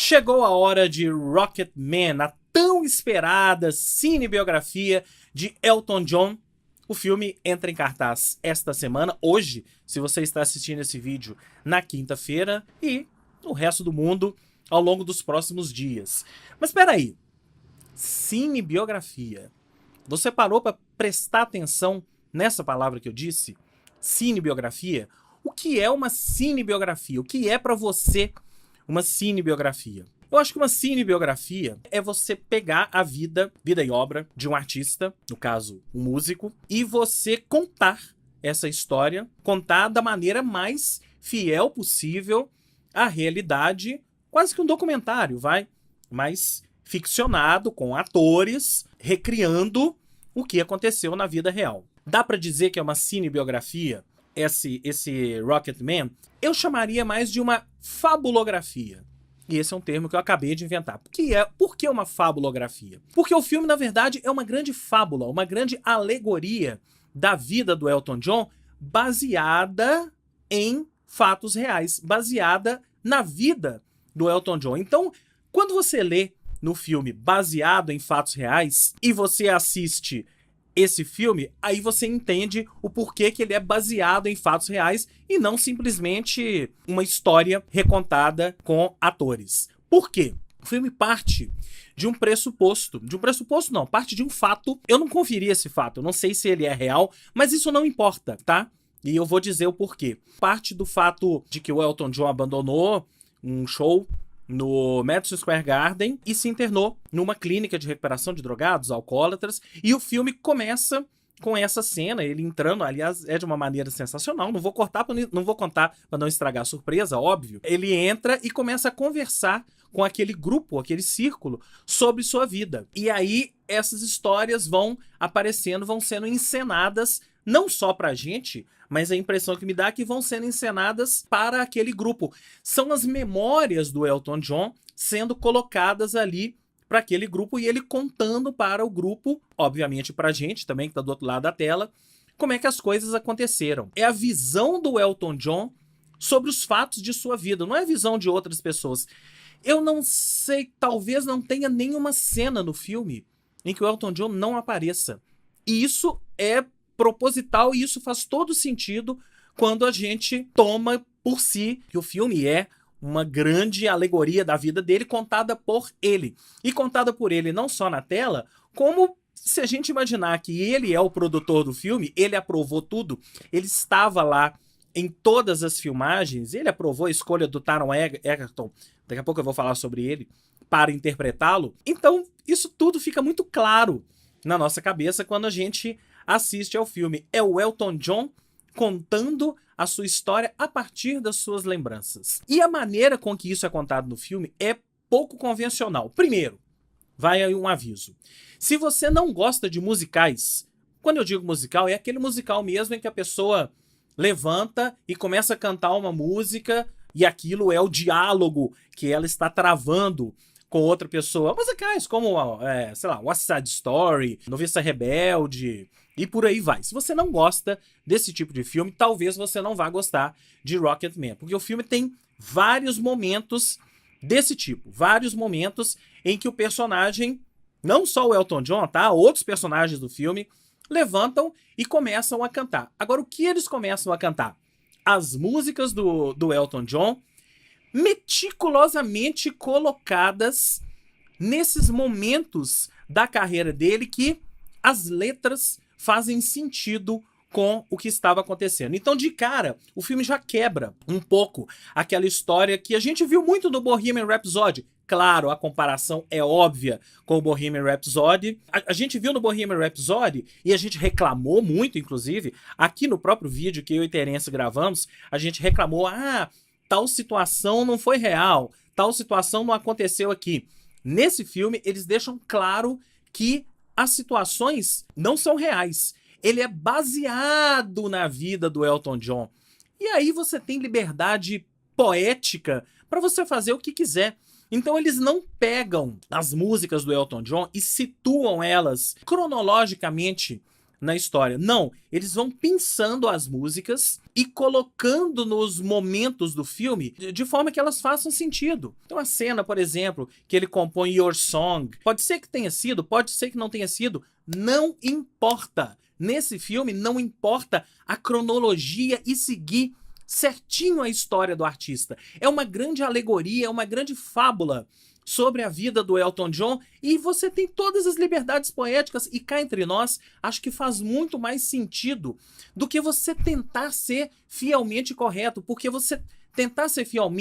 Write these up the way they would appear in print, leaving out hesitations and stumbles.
Chegou a hora de Rocketman, a tão esperada cinebiografia de Elton John. O filme entra em cartaz esta semana, hoje, se você está assistindo esse vídeo na quinta-feira, e no resto do mundo ao longo dos próximos dias. Mas espera aí, cinebiografia. Você parou para prestar atenção nessa palavra que eu disse? Cinebiografia? O que é uma cinebiografia? O que é para você uma cinebiografia? Eu acho que uma cinebiografia é você pegar a vida e obra de um artista, no caso, um músico, e você contar essa história, contar da maneira mais fiel possível à realidade, quase que um documentário, mas ficcionado, com atores, recriando o que aconteceu na vida real. Dá pra dizer que é uma cinebiografia, esse Rocketman? Eu chamaria mais de uma fabulografia. E esse é um termo que eu acabei de inventar. Por que uma fabulografia? Porque o filme, na verdade, é uma grande fábula, uma grande alegoria da vida do Elton John, baseada em fatos reais, baseada na vida do Elton John. Então, quando você lê no filme baseado em fatos reais e você assiste esse filme, aí você entende o porquê que ele é baseado em fatos reais e não simplesmente uma história recontada com atores. Por quê? O filme parte de um pressuposto. Parte de um fato. Eu não conferi esse fato, eu não sei se ele é real, mas isso não importa, tá? E eu vou dizer o porquê. Parte do fato de que o Elton John abandonou um show no Madison Square Garden e se internou numa clínica de recuperação de drogados, alcoólatras, e o filme começa com essa cena, ele entrando, aliás, é de uma maneira sensacional, não vou contar para não estragar a surpresa, óbvio. Ele entra e começa a conversar com aquele grupo, aquele círculo, sobre sua vida. E aí essas histórias vão aparecendo, vão sendo encenadas, não só pra gente, mas a impressão que me dá é que vão sendo encenadas para aquele grupo. São as memórias do Elton John sendo colocadas ali para aquele grupo e ele contando para o grupo, obviamente pra gente também, que tá do outro lado da tela, como é que as coisas aconteceram. É a visão do Elton John sobre os fatos de sua vida, não é a visão de outras pessoas. Eu não sei, talvez não tenha nenhuma cena no filme em que o Elton John não apareça. E isso é proposital e isso faz todo sentido quando a gente toma por si que o filme é uma grande alegoria da vida dele contada por ele. E contada por ele não só na tela, como se a gente imaginar que ele é o produtor do filme, ele aprovou tudo, ele estava lá em todas as filmagens, ele aprovou a escolha do Taron Egerton, daqui a pouco eu vou falar sobre ele, para interpretá-lo. Então isso tudo fica muito claro na nossa cabeça quando a gente assiste ao filme. É o Elton John contando a sua história a partir das suas lembranças. E a maneira com que isso é contado no filme é pouco convencional. Primeiro, vai aí um aviso. Se você não gosta de musicais, quando eu digo musical, é aquele musical mesmo em que a pessoa levanta e começa a cantar uma música e aquilo é o diálogo que ela está travando com outra pessoa. Musicais como, sei lá, West Side Story, Noviça Rebelde e por aí vai. Se você não gosta desse tipo de filme, talvez você não vá gostar de Rocketman, porque o filme tem vários momentos desse tipo, vários momentos em que o personagem, não só o Elton John, tá? Outros personagens do filme levantam e começam a cantar. Agora, o que eles começam a cantar? As músicas do Elton John, meticulosamente colocadas nesses momentos da carreira dele que as letras fazem sentido com o que estava acontecendo. Então, de cara, o filme já quebra um pouco aquela história que a gente viu muito no Bohemian Rhapsody. Claro, a comparação é óbvia com o Bohemian Rhapsody. A gente viu no Bohemian Rhapsody e a gente reclamou muito, inclusive, aqui no próprio vídeo que eu e Terence gravamos, a gente reclamou, tal situação não foi real, tal situação não aconteceu aqui. Nesse filme, eles deixam claro que as situações não são reais. Ele é baseado na vida do Elton John. E aí você tem liberdade poética para você fazer o que quiser. Então eles não pegam as músicas do Elton John e situam elas cronologicamente na história. Não, eles vão pensando as músicas e colocando nos momentos do filme de forma que elas façam sentido. Então a cena, por exemplo, que ele compõe Your Song, pode ser que tenha sido, pode ser que não tenha sido, não importa. Nesse filme não importa a cronologia e seguir certinho a história do artista. É uma grande alegoria, é uma grande fábula sobre a vida do Elton John, e você tem todas as liberdades poéticas, e cá entre nós, acho que faz muito mais sentido do que você tentar ser fielmente correto, porque você tentar ser fiel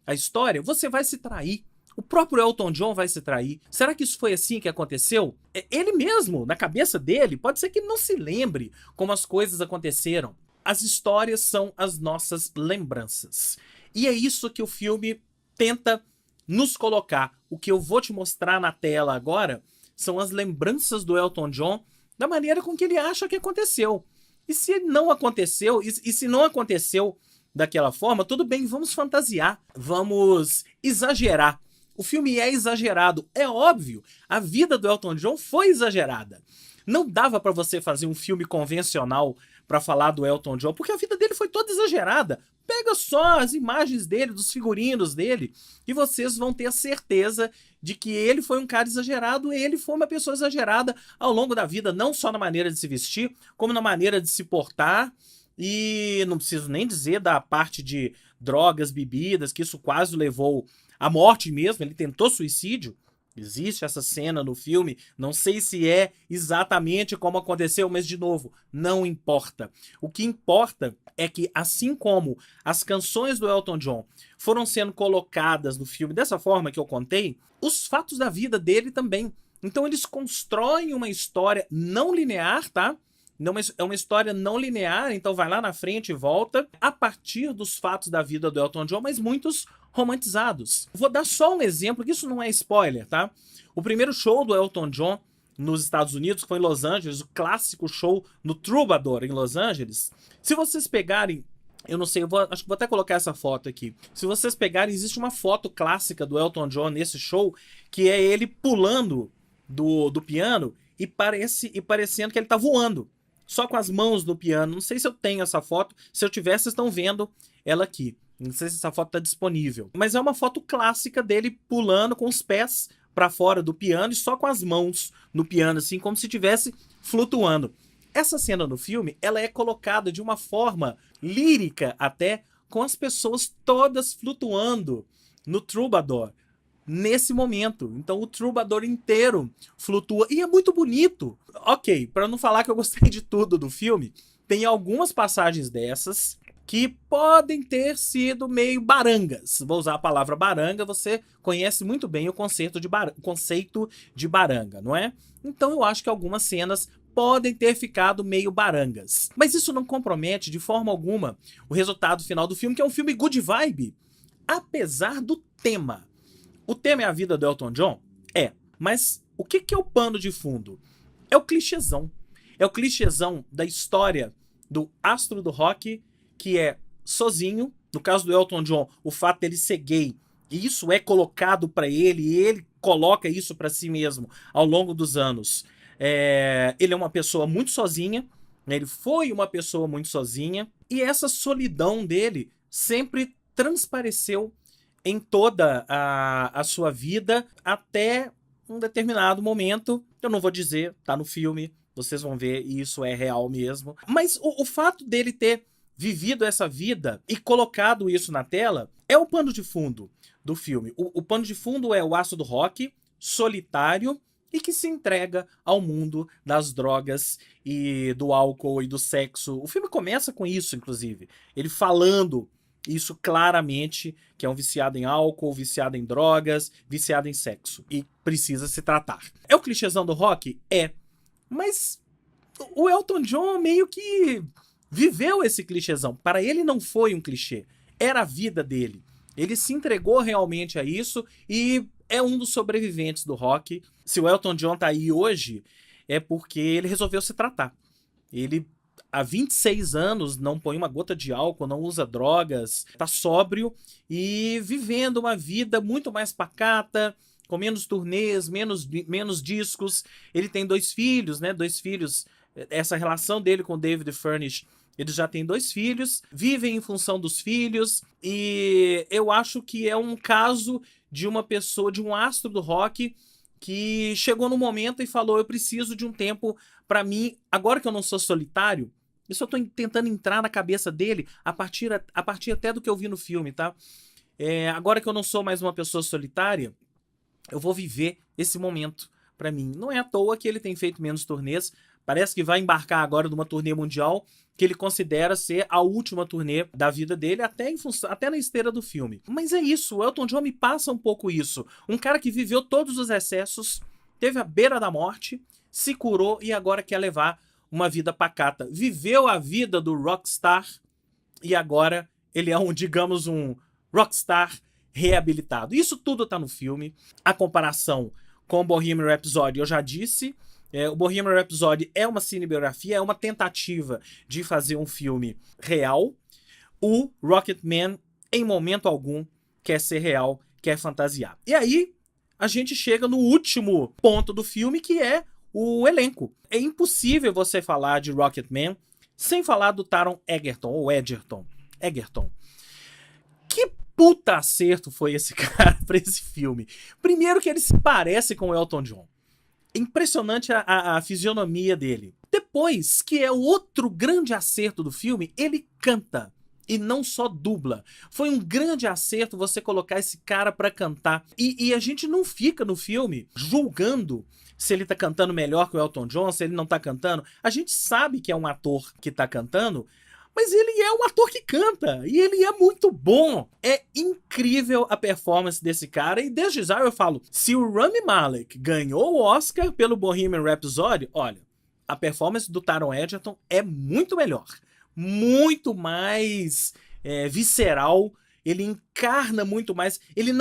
à história, você vai se trair. O próprio Elton John vai se trair. Será que isso foi assim que aconteceu? Ele mesmo, na cabeça dele, pode ser que não se lembre como as coisas aconteceram. As histórias são as nossas lembranças. E é isso que o filme tenta nos colocar. O que eu vou te mostrar na tela agora são as lembranças do Elton John da maneira com que ele acha que aconteceu. E se não aconteceu, e se não aconteceu daquela forma, tudo bem, vamos fantasiar, vamos exagerar. O filme é exagerado, é óbvio, a vida do Elton John foi exagerada. Não dava para você fazer um filme convencional para falar do Elton John, porque a vida dele foi toda exagerada. Pega só as imagens dele, dos figurinos dele, e vocês vão ter a certeza de que ele foi um cara exagerado, ele foi uma pessoa exagerada ao longo da vida, não só na maneira de se vestir, como na maneira de se portar, e não preciso nem dizer da parte de drogas, bebidas, que isso quase levou à morte mesmo, ele tentou suicídio. Existe essa cena no filme, não sei se é exatamente como aconteceu, mas de novo, não importa. O que importa é que, assim como as canções do Elton John foram sendo colocadas no filme dessa forma que eu contei, os fatos da vida dele também. Então eles constroem uma história não linear, tá? Não, é uma história não linear, então vai lá na frente e volta, a partir dos fatos da vida do Elton John, mas muitos romantizados. Vou dar só um exemplo, que isso não é spoiler, tá? O primeiro show do Elton John nos Estados Unidos, que foi em Los Angeles, o clássico show no Troubadour, em Los Angeles. Se vocês pegarem, eu não sei, acho que vou até colocar essa foto aqui. Se vocês pegarem, existe uma foto clássica do Elton John nesse show, que é ele pulando do piano e parecendo que ele tá voando, só com as mãos no piano. Não sei se eu tenho essa foto, se eu tiver, vocês estão vendo ela aqui. Não sei se essa foto está disponível. Mas é uma foto clássica dele pulando com os pés para fora do piano e só com as mãos no piano, assim, como se estivesse flutuando. Essa cena no filme, ela é colocada de uma forma lírica até, com as pessoas todas flutuando no Troubadour nesse momento. Então o Troubadour inteiro flutua e é muito bonito. Ok, para não falar que eu gostei de tudo do filme, tem algumas passagens dessas que podem ter sido meio barangas. Vou usar a palavra baranga, você conhece muito bem o conceito de baranga, não é? Então eu acho que algumas cenas podem ter ficado meio barangas. Mas isso não compromete de forma alguma o resultado final do filme, que é um filme good vibe, apesar do tema. O tema é a vida do Elton John? É. Mas o que é o pano de fundo? É o clichêzão. É o clichêzão da história do astro do rock, que é sozinho. No caso do Elton John, o fato dele ser gay, e isso é colocado para ele, e ele coloca isso para si mesmo ao longo dos anos. Ele é uma pessoa muito sozinha, né? Ele foi uma pessoa muito sozinha, e essa solidão dele sempre transpareceu em toda a sua vida até um determinado momento. Eu não vou dizer, tá no filme, vocês vão ver, e isso é real mesmo. Mas o fato dele ter vivido essa vida e colocado isso na tela é o pano de fundo do filme. O pano de fundo é o astro do rock, solitário, e que se entrega ao mundo das drogas e do álcool e do sexo. O filme começa com isso, inclusive. Ele falando isso claramente, que é um viciado em álcool, viciado em drogas, viciado em sexo. E precisa se tratar. É o clichêzão do rock? É. Mas o Elton John meio que viveu esse clichêzão. Para ele não foi um clichê. Era a vida dele. Ele se entregou realmente a isso e é um dos sobreviventes do rock. Se o Elton John tá aí hoje, é porque ele resolveu se tratar. Ele, há 26 anos, não põe uma gota de álcool, não usa drogas, tá sóbrio e vivendo uma vida muito mais pacata, com menos turnês, menos discos. Ele tem 2 filhos, né? 2 filhos. Essa relação dele com David Furnish, eles já têm 2 filhos, vivem em função dos filhos, e eu acho que é um caso de uma pessoa, de um astro do rock, que chegou no momento e falou: eu preciso de um tempo pra mim, agora que eu não sou solitário. Isso eu tô tentando entrar na cabeça dele a partir até do que eu vi no filme, tá? Agora que eu não sou mais uma pessoa solitária, eu vou viver esse momento pra mim. Não é à toa que ele tem feito menos turnês. Parece que vai embarcar agora numa turnê mundial que ele considera ser a última turnê da vida dele, até na esteira do filme. Mas é isso, o Elton John me passa um pouco isso. Um cara que viveu todos os excessos, teve à beira da morte, se curou e agora quer levar uma vida pacata. Viveu a vida do rockstar e agora ele é digamos, um rockstar reabilitado. Isso tudo tá no filme. A comparação com o Bohemian Rhapsody eu já disse. O Bohemian Rhapsody é uma cinebiografia, é uma tentativa de fazer um filme real. O Rocketman, em momento algum, quer ser real, quer fantasiar. E aí, a gente chega no último ponto do filme, que é o elenco. É impossível você falar de Rocketman sem falar do Taron Egerton, ou Egerton. Que puta acerto foi esse cara pra esse filme. Primeiro que ele se parece com o Elton John. Impressionante a fisionomia dele. Depois, que é o outro grande acerto do filme, ele canta e não só dubla. Foi um grande acerto você colocar esse cara pra cantar. E a gente não fica no filme julgando se ele tá cantando melhor que o Elton John, se ele não tá cantando. A gente sabe que é um ator que tá cantando, mas ele é um ator que canta, e ele é muito bom. É incrível a performance desse cara, e desde já eu falo, se o Rami Malek ganhou o Oscar pelo Bohemian Rhapsody, olha, a performance do Taron Egerton é muito melhor, muito mais visceral, ele encarna muito mais, ele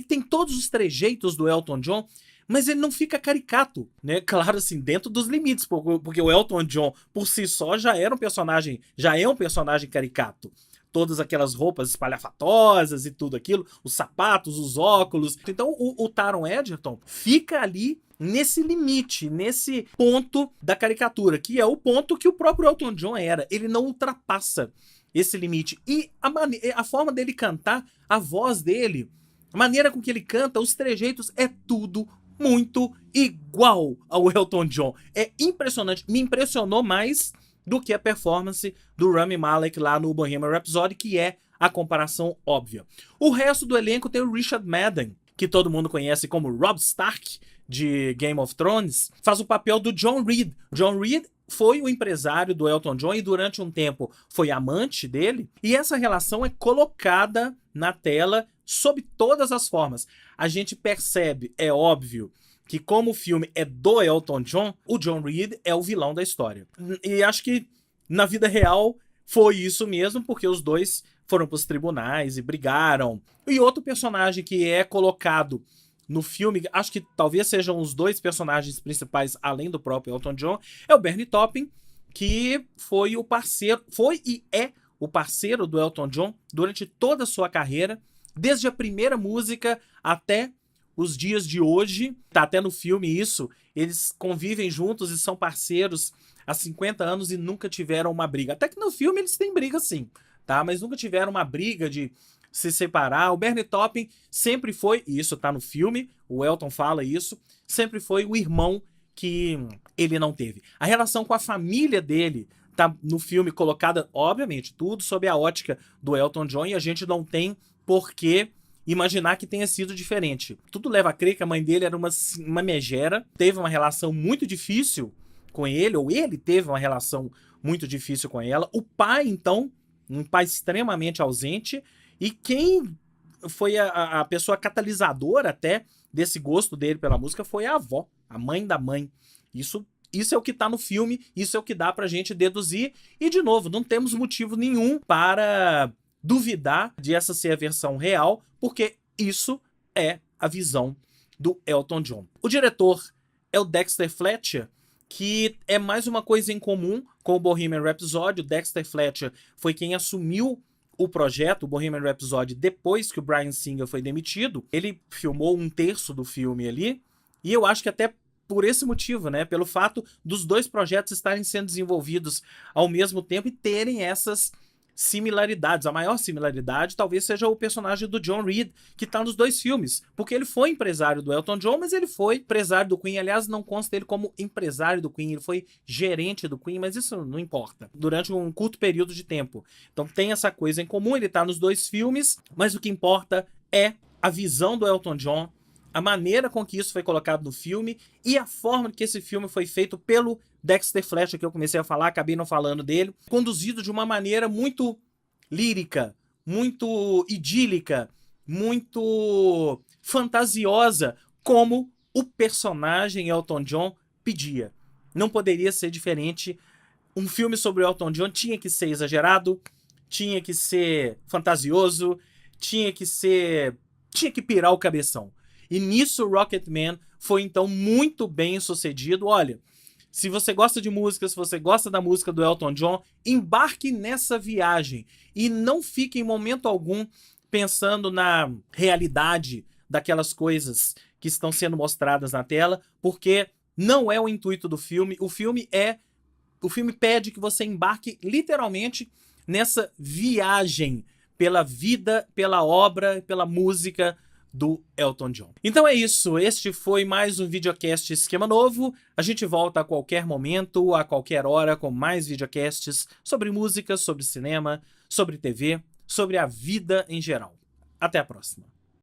tem todos os trejeitos do Elton John, mas ele não fica caricato, né? Claro, assim, dentro dos limites, porque o Elton John, por si só, já é um personagem caricato. Todas aquelas roupas espalhafatosas e tudo aquilo, os sapatos, os óculos. Então, o Taron Egerton fica ali nesse limite, nesse ponto da caricatura, que é o ponto que o próprio Elton John era. Ele não ultrapassa esse limite. E a forma dele cantar, a voz dele, a maneira com que ele canta, os trejeitos, é tudo muito igual ao Elton John. É impressionante. Me impressionou mais do que a performance do Rami Malek lá no Bohemian Rhapsody, que é a comparação óbvia. O resto do elenco tem o Richard Madden, que todo mundo conhece como Robb Stark, de Game of Thrones, faz o papel do John Reid. John Reid foi o empresário do Elton John e durante um tempo foi amante dele, e essa relação é colocada na tela sob todas as formas. A gente percebe, é óbvio, que como o filme é do Elton John, o John Reid é o vilão da história. E acho que na vida real foi isso mesmo, porque os dois foram pros tribunais e brigaram. E outro personagem que é colocado no filme, acho que talvez sejam os 2 personagens principais, além do próprio Elton John, é o Bernie Taupin, que foi e é o parceiro do Elton John durante toda a sua carreira, desde a primeira música até os dias de hoje. Tá até no filme isso, eles convivem juntos e são parceiros há 50 anos e nunca tiveram uma briga. Até que no filme eles têm briga sim, tá? Mas nunca tiveram uma briga de se separar. O Bernie Taupin sempre foi, e isso tá no filme, o Elton fala isso, sempre foi o irmão que ele não teve. A relação com a família dele tá no filme colocada, obviamente, tudo sob a ótica do Elton John, e a gente não tem por que imaginar que tenha sido diferente. Tudo leva a crer que a mãe dele era uma megera, teve uma relação muito difícil com ele, ou ele teve uma relação muito difícil com ela. O pai, então, um pai extremamente ausente, e quem foi a pessoa catalisadora até desse gosto dele pela música foi a avó, a mãe da mãe. Isso é o que tá no filme, isso é o que dá pra gente deduzir, e de novo, não temos motivo nenhum para duvidar de essa ser a versão real, porque isso é a visão do Elton John. O diretor é o Dexter Fletcher, que é mais uma coisa em comum com o Bohemian Rhapsody. O Dexter Fletcher foi quem assumiu o projeto, o Bohemian Rhapsody, depois que o Bryan Singer foi demitido. Ele filmou 1/3 do filme ali, e eu acho que até por esse motivo, né? Pelo fato dos dois projetos estarem sendo desenvolvidos ao mesmo tempo e terem essas similaridades. A maior similaridade talvez seja o personagem do John Reid, que tá nos dois filmes, porque ele foi empresário do Elton John, mas ele foi empresário do Queen. Aliás, não consta ele como empresário do Queen, ele foi gerente do Queen, mas isso não importa, durante um curto período de tempo. Então tem essa coisa em comum, ele tá nos dois filmes, mas o que importa é a visão do Elton John, a maneira com que isso foi colocado no filme e a forma que esse filme foi feito pelo Dexter Fletcher, que eu comecei a falar, acabei não falando dele, conduzido de uma maneira muito lírica, muito idílica, muito fantasiosa, como o personagem Elton John pedia. Não poderia ser diferente. Um filme sobre o Elton John tinha que ser exagerado, tinha que ser fantasioso, tinha que pirar o cabeção. E nisso Rocketman foi então muito bem sucedido. Olha, se você gosta de música, se você gosta da música do Elton John, embarque nessa viagem e não fique em momento algum pensando na realidade daquelas coisas que estão sendo mostradas na tela, porque não é o intuito do filme. O filme pede que você embarque literalmente nessa viagem pela vida, pela obra, pela música do Elton John. Então é isso, este foi mais um videocast Esquema Novo. A gente volta a qualquer momento, a qualquer hora, com mais videocasts sobre música, sobre cinema, sobre TV, sobre a vida em geral. Até a próxima.